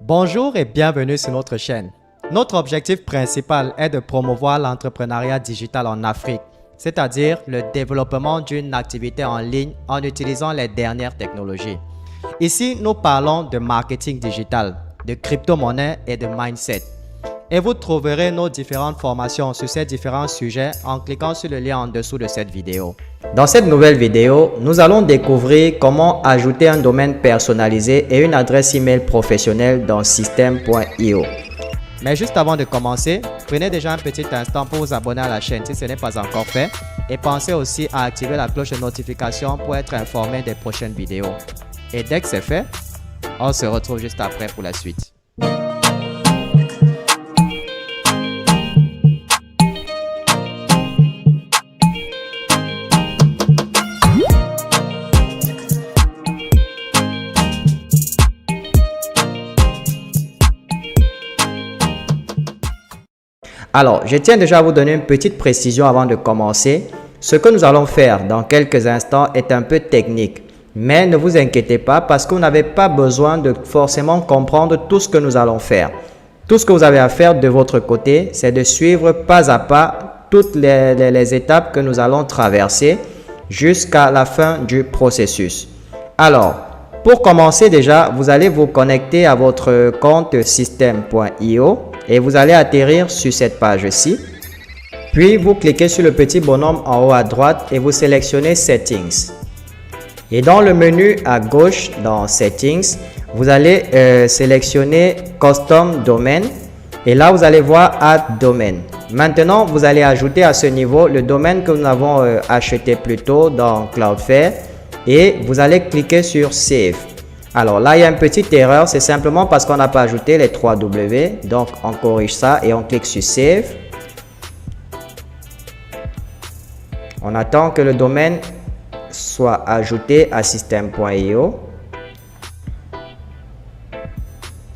Bonjour et bienvenue sur notre chaîne. Notre objectif principal est de promouvoir l'entrepreneuriat digital en Afrique, c'est-à-dire le développement d'une activité en ligne en utilisant les dernières technologies. Ici, nous parlons de marketing digital, de crypto-monnaie et de mindset. Et vous trouverez nos différentes formations sur ces différents sujets en cliquant sur le lien en dessous de cette vidéo. Dans cette nouvelle vidéo, nous allons découvrir comment ajouter un domaine personnalisé et une adresse email professionnelle dans Systeme.io. Mais juste avant de commencer, prenez déjà un petit instant pour vous abonner à la chaîne si ce n'est pas encore fait et pensez aussi à activer la cloche de notification pour être informé des prochaines vidéos. Et dès que c'est fait, on se retrouve juste après pour la suite. Alors, je tiens déjà à vous donner une petite précision avant de commencer. Ce que nous allons faire dans quelques instants est un peu technique. Mais ne vous inquiétez pas parce que vous n'avez pas besoin de forcément comprendre tout ce que nous allons faire. Tout ce que vous avez à faire de votre côté, c'est de suivre pas à pas toutes les étapes que nous allons traverser jusqu'à la fin du processus. Alors, pour commencer déjà, vous allez vous connecter à votre compte Systeme.io et vous allez atterrir sur cette page-ci. Puis, vous cliquez sur le petit bonhomme en haut à droite et vous sélectionnez Settings. Et dans le menu à gauche, dans Settings, vous allez sélectionner Custom Domain. Et là, vous allez voir Add Domain. Maintenant, vous allez ajouter à ce niveau le domaine que nous avons acheté plus tôt dans Cloudflare. Et vous allez cliquer sur Save. Alors là, il y a une petite erreur. C'est simplement parce qu'on n'a pas ajouté les 3 W. Donc, on corrige ça et on clique sur Save. On attend que le domaine soit ajouté à Systeme.io.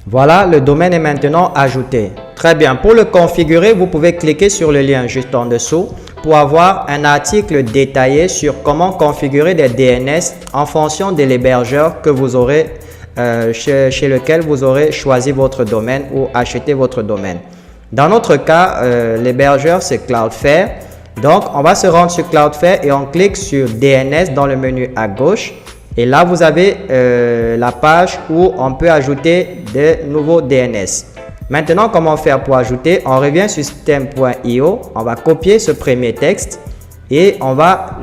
Voilà, le domaine est maintenant ajouté. Très bien. Pour le configurer, vous pouvez cliquer sur le lien juste en dessous pour avoir un article détaillé sur comment configurer des DNS en fonction de l'hébergeur que vous aurez chez lequel vous aurez choisi votre domaine ou acheté votre domaine. Dans notre cas, l'hébergeur c'est Cloudflare. Donc, on va se rendre sur Cloudflare et on clique sur DNS dans le menu à gauche. Et là, vous avez la page où on peut ajouter de nouveaux DNS. Maintenant, comment faire pour ajouter? On revient sur Systeme.io, on va copier ce premier texte et on va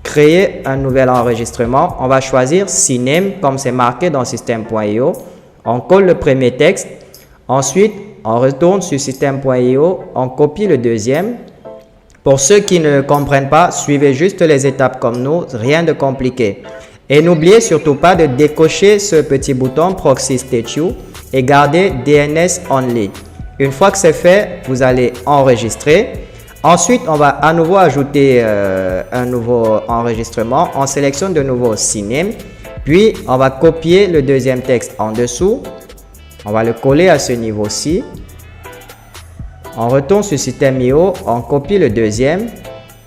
créer un nouvel enregistrement. On va choisir CNAME comme c'est marqué dans Systeme.io. On colle le premier texte. Ensuite, on retourne sur Systeme.io, on copie le deuxième. Pour ceux qui ne comprennent pas, suivez juste les étapes comme nous, rien de compliqué. Et n'oubliez surtout pas de décocher ce petit bouton Proxy Statue et garder DNS Only. Une fois que c'est fait, vous allez enregistrer. Ensuite, on va à nouveau ajouter un nouveau enregistrement. On sélectionne de nouveau CNAME. Puis, on va copier le deuxième texte en dessous. On va le coller à ce niveau-ci. On retourne sur Systeme.io, on copie le deuxième.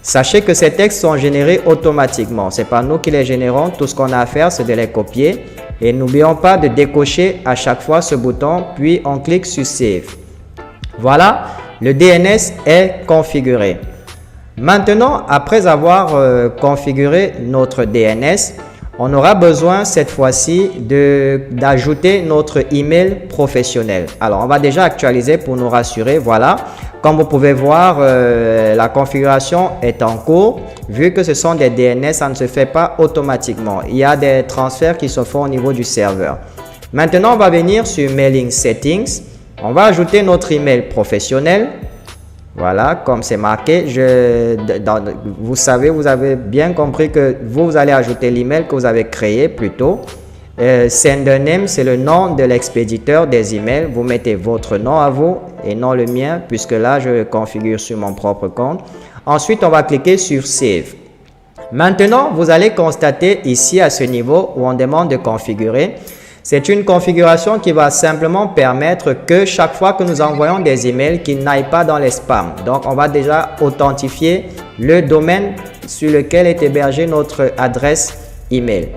Sachez que ces textes sont générés automatiquement. Ce n'est pas nous qui les générons. Tout ce qu'on a à faire, c'est de les copier. Et n'oublions pas de décocher à chaque fois ce bouton, puis on clique sur Save. Voilà, le DNS est configuré. Maintenant, après avoir configuré notre DNS, on aura besoin cette fois-ci d'ajouter notre email professionnel. Alors, on va déjà actualiser pour nous rassurer. Voilà, comme vous pouvez voir, la configuration est en cours. Vu que ce sont des DNS, ça ne se fait pas automatiquement. Il y a des transferts qui se font au niveau du serveur. Maintenant, on va venir sur Mailing Settings. On va ajouter notre email professionnel. Voilà, comme c'est marqué, vous savez, vous avez bien compris que vous allez ajouter l'email que vous avez créé plus tôt. Sender name, c'est le nom de l'expéditeur des emails. Vous mettez votre nom à vous et non le mien, puisque là, je le configure sur mon propre compte. Ensuite, on va cliquer sur Save. Maintenant, vous allez constater ici à ce niveau où on demande de configurer. C'est une configuration qui va simplement permettre que chaque fois que nous envoyons des emails, qu'ils n'aillent pas dans les spams. Donc, on va déjà authentifier le domaine sur lequel est hébergée notre adresse email.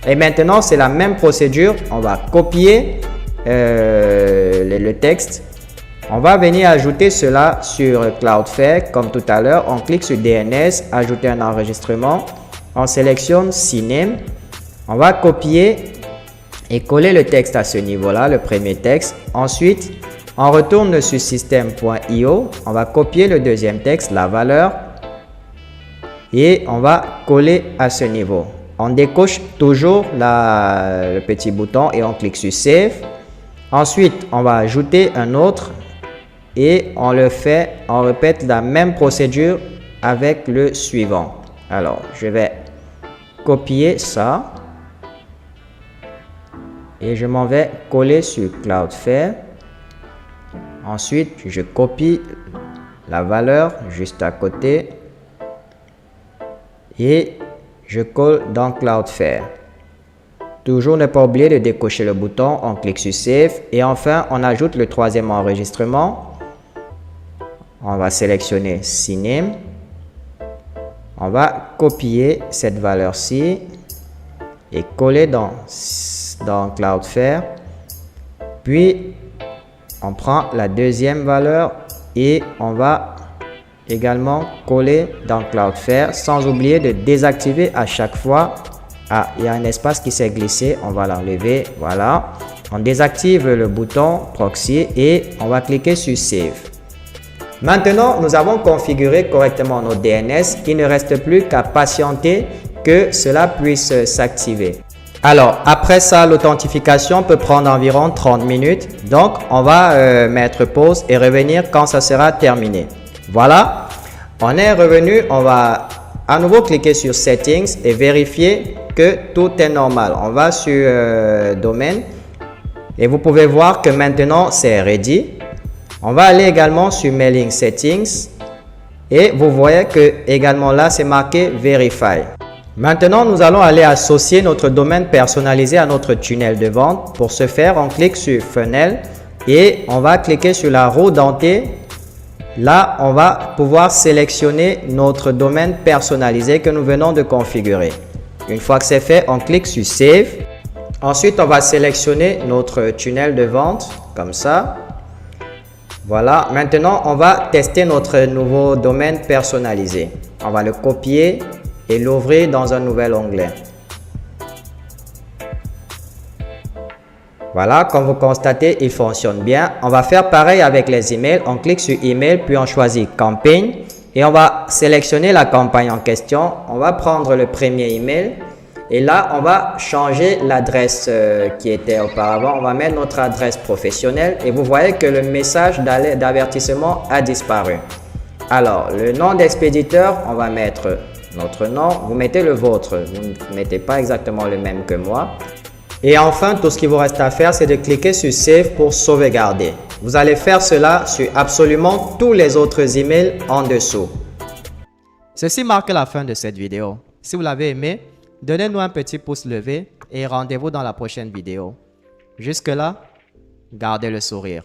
Et maintenant, c'est la même procédure. On va copier le texte. On va venir ajouter cela sur Cloudflare comme tout à l'heure. On clique sur DNS, ajouter un enregistrement. On sélectionne CNAME. On va copier et coller le texte à ce niveau-là, le premier texte. Ensuite, on retourne sur system.io. On va copier le deuxième texte, la valeur. Et on va coller à ce niveau. On décoche toujours le petit bouton et on clique sur Save. Ensuite, on va ajouter un autre et on répète la même procédure avec le suivant. Alors, je vais copier ça et je m'en vais coller sur Cloudflare. Ensuite, je copie la valeur juste à côté et je colle dans Cloudflare. Toujours ne pas oublier de décocher le bouton, on clique sur Save et enfin on ajoute le troisième enregistrement. On va sélectionner CNAME. On va copier cette valeur-ci et coller dans Cloudflare. Puis on prend la deuxième valeur et on va également coller dans Cloudflare sans oublier de désactiver à chaque fois. Ah, il y a un espace qui s'est glissé, on va l'enlever, voilà. On désactive le bouton proxy et on va cliquer sur Save. Maintenant, nous avons configuré correctement nos DNS. Il ne reste plus qu'à patienter que cela puisse s'activer. Alors, après ça, l'authentification peut prendre environ 30 minutes. Donc, on va mettre pause et revenir quand ça sera terminé. Voilà, on est revenu. On va à nouveau cliquer sur Settings et vérifier que tout est normal. On va sur Domaine et vous pouvez voir que maintenant c'est ready. On va aller également sur Mailing Settings et vous voyez que également là c'est marqué Verify. Maintenant, nous allons aller associer notre domaine personnalisé à notre tunnel de vente. Pour ce faire, on clique sur Funnel et on va cliquer sur la roue dentée. Là, on va pouvoir sélectionner notre domaine personnalisé que nous venons de configurer. Une fois que c'est fait, on clique sur Save. Ensuite, on va sélectionner notre tunnel de vente comme ça. Voilà. Maintenant, on va tester notre nouveau domaine personnalisé. On va le copier et l'ouvrir dans un nouvel onglet. Voilà, comme vous constatez, il fonctionne bien. On va faire pareil avec les emails. On clique sur Email, puis on choisit Campagne et on va sélectionner la campagne en question. On va prendre le premier email et là, on va changer l'adresse qui était auparavant. On va mettre notre adresse professionnelle et vous voyez que le message d'avertissement a disparu. Alors, le nom d'expéditeur, on va mettre notre nom. Vous mettez le vôtre. Vous ne mettez pas exactement le même que moi. Et enfin, tout ce qu'il vous reste à faire, c'est de cliquer sur Save pour sauvegarder. Vous allez faire cela sur absolument tous les autres emails en dessous. Ceci marque la fin de cette vidéo. Si vous l'avez aimé, donnez-nous un petit pouce levé et rendez-vous dans la prochaine vidéo. Jusque-là, gardez le sourire.